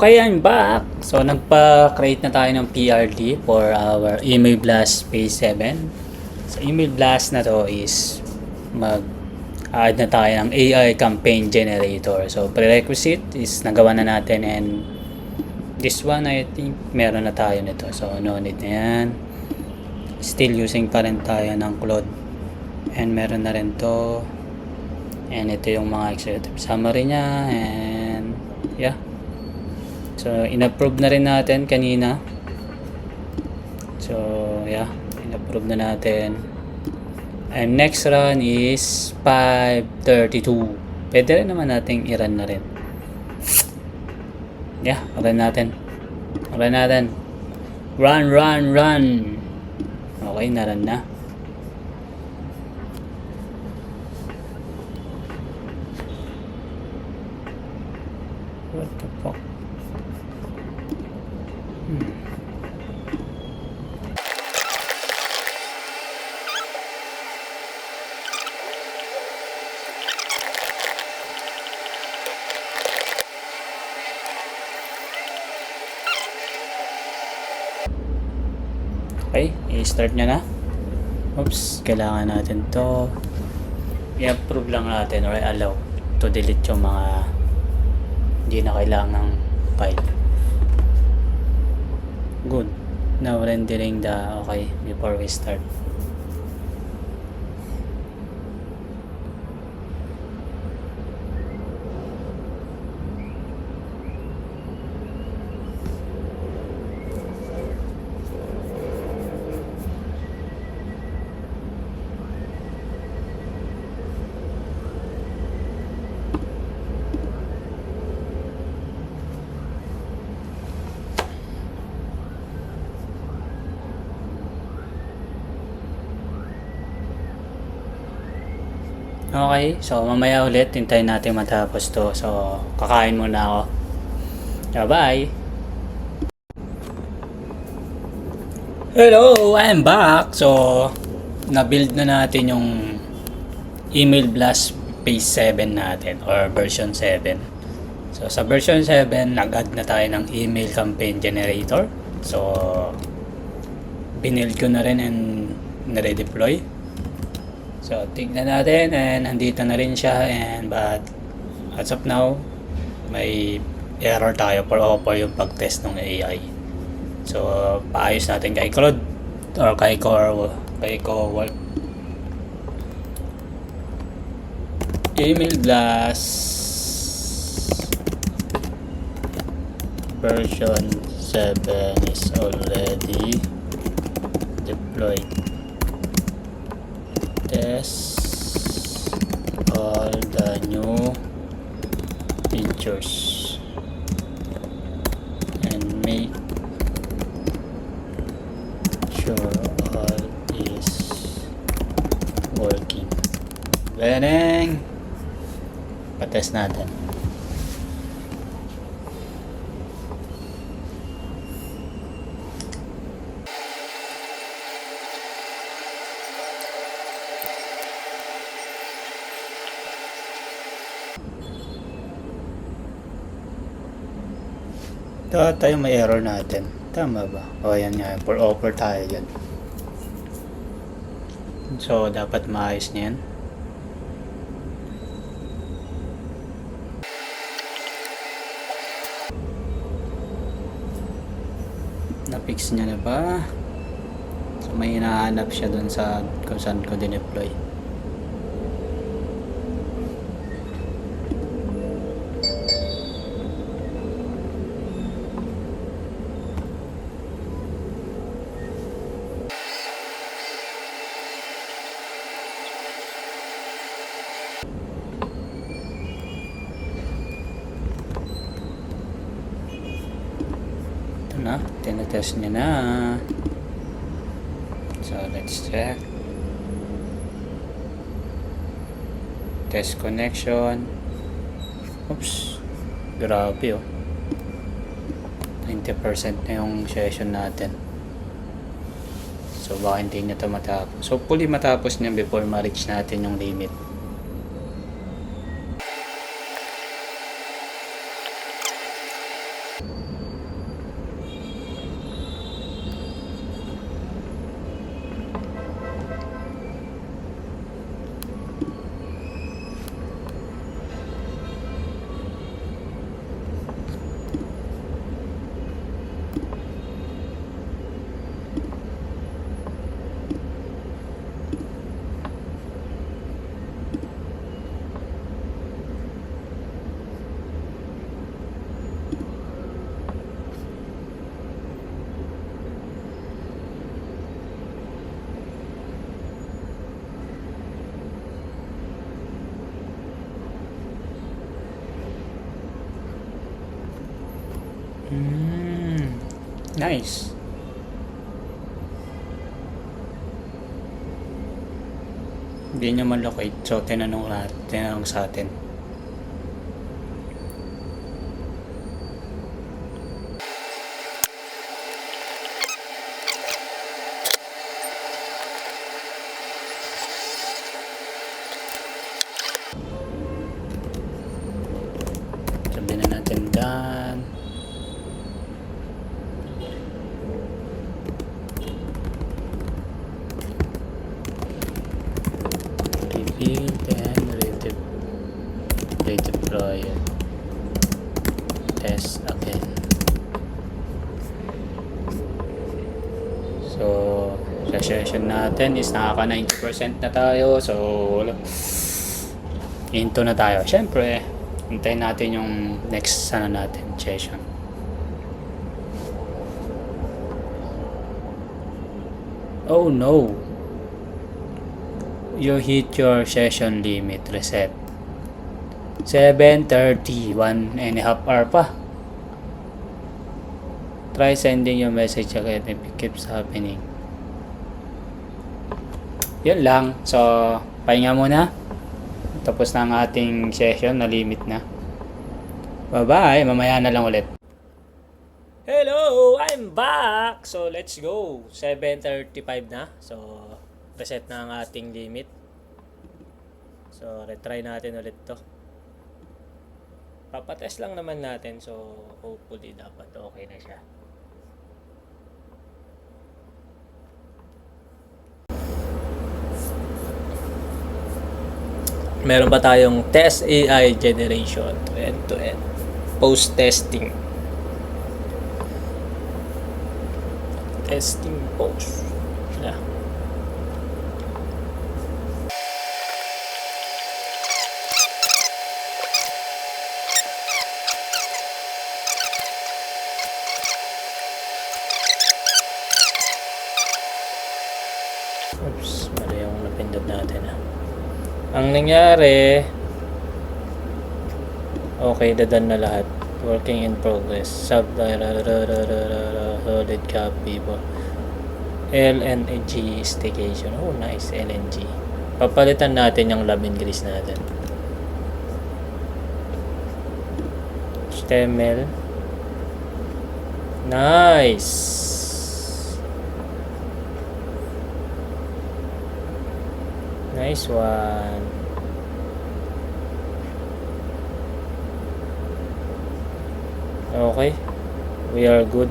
Okay, I'm back. So, nagpa-create na tayo ng PRD for our email blast phase 7. So, email blast na to is mag-add na tayo ng AI campaign generator. So, prerequisite is nagawa na natin, and this one I think meron na tayo nito. So, no need na yan. Still using pa rin tayo ng Claude. And meron na rin to. And ito yung mga executive summary niya. And yeah. So, in-approve na rin natin kanina. So, yeah. In-approve na natin. And next run is 5:32. Pwede rin naman natin i-run na rin. Yeah, run natin. Run natin. Run, run, run. Okay, na-run na. What the fuck? Okay, i-start nyo na. Oops, kailangan natin to i-approve lang natin or allow to delete yung mga hindi na kailangang file. Good. Now rendering the okay before we start. Okay, so mamaya ulit, hintayin natin matapos to. So, kakain muna ako. Bye! Hello, I'm back! So, na-build na natin yung email blast phase 7 natin or version 7. So, sa version 7, nag-add na tayo ng email campaign generator. So, binuild ko na rin and nare-deploy. So, tignan natin, and nandito na rin siya, and but as of now, may error tayo for yung pag-test ng AI. So, paayos natin kay Claude or kay Cowork. Email blast version 7 is already deployed. Test all the new features and make sure all is working. Galing! Patest natin. Tayo may error natin. Tama ba? O yan nga. For offer tayo dyan. So, dapat maayos niyan. Na-fix niya na ba? So, may hinahanap siya dun sa kung saan ko dineploy. Na, tinatest niya na. So, let's check. Test connection. Oops. Grabe oh. 90% na yung session natin. So, baka hindi niya ito matapos. So, fully matapos niya before ma-reach natin yung limit. Nice. Hindi niya malocate. So, tinanong sa atin. Sabi na natin done. Rebuild and redeploy. Test again. So, sa session natin is nakaka 90% na tayo. So, into na tayo. Siyempre, hintayin natin yung next natin session. Oh no! You hit your session limit. Reset. 7:30. 1.5 hour pa. Try sending your message again if it keeps happening. Yun lang. So, pahinga muna. Tapos na ang ating session. Na limit na. Bye-bye. Mamaya na lang ulit. Hello! I'm back! So, let's go. 7:35 na. So, reset na ang ating limit. So, retry natin ulit to. Papatest lang naman natin. So, hopefully dapat okay na siya. Meron pa tayong test AI generation end-to-end. Post-testing. Testing post. Yeah. Oops, mali yung napindot natin Ang nangyari, okay, dadan na lahat. Working in progress. Solid copy po. LNG station. Oh, nice. LNG. Papalitan natin yung labing grease natin. HTML. Nice. Nice one. Okay. We are good.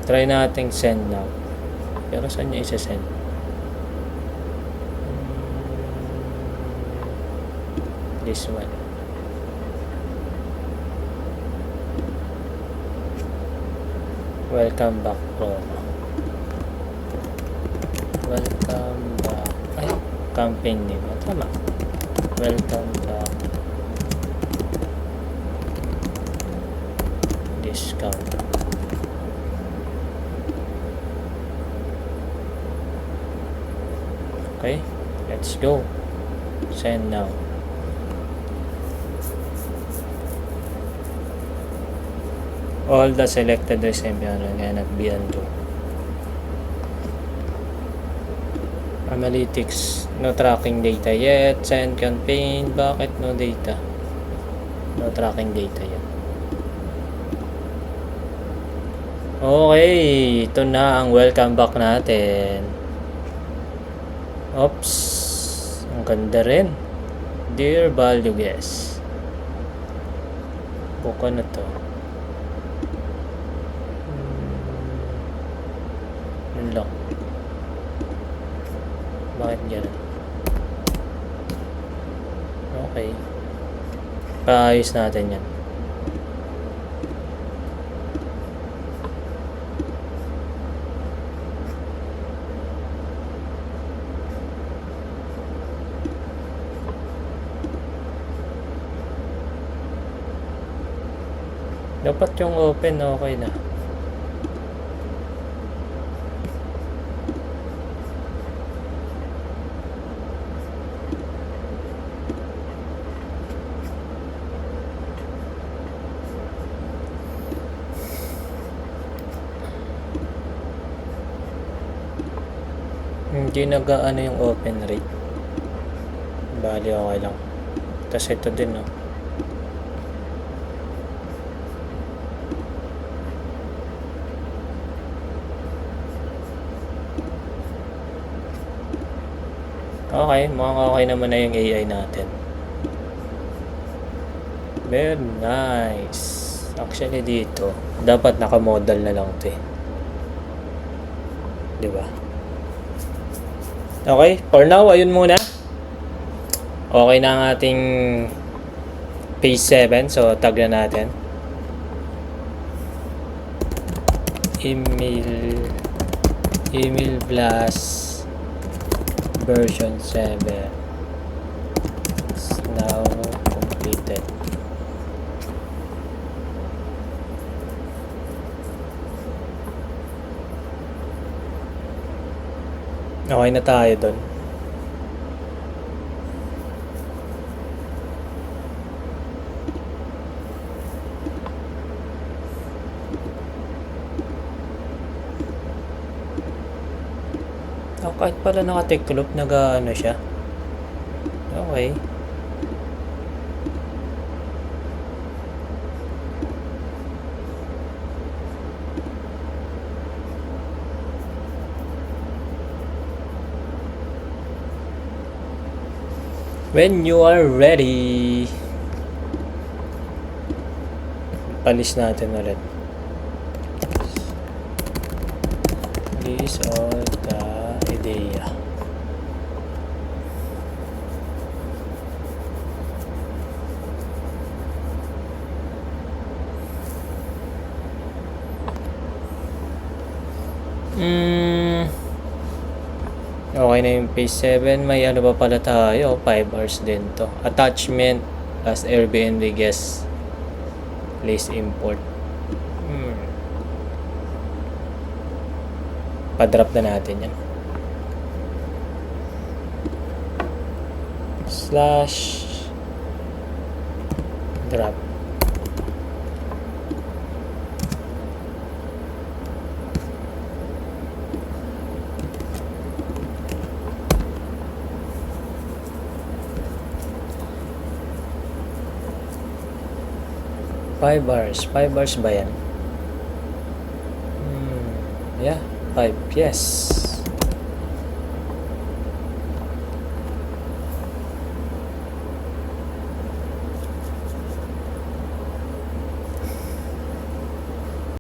Try nating send now. Pero saan niya isa-send? This one. Welcome back, promo. Welcome back. Ay, campaign name. Tama. Welcome back. Discount. Okay, let's go. Send now. All the selected recipients are gonna be undo. Analytics, no tracking data yet. Send campaign, bakit no data? No tracking data yet. Okay, ito na ang welcome back natin. Oops, ang ganda rin. Dear value guest. Buka na to. Yun lang. Bakit gano'n? Okay. Paayos natin yan. Dapat yung open okay na. Hindi nag-ano yung open rate. Bali, okay lang. Tapos ito din, no? Okay, mukhang okay naman na yung AI natin. Very nice. Actually dito, dapat naka-model na lang 'to eh. 'Di ba? Okay, for now ayun muna. Okay na ang ating page 7, so tag na natin. Email blast version 7 is now completed. Okay na tayo doon. Kahit pala naka-tiklop, nag-ano siya. Okay. When you are ready, palis natin ulit. This all the idea. Okay na yung page 7. May ano pa pala tayo, 5 hours din to. Attachment as Airbnb guest place import. Pa-drop na natin yan. /drop. Five hours ba yan? Yeah, 5. Yes.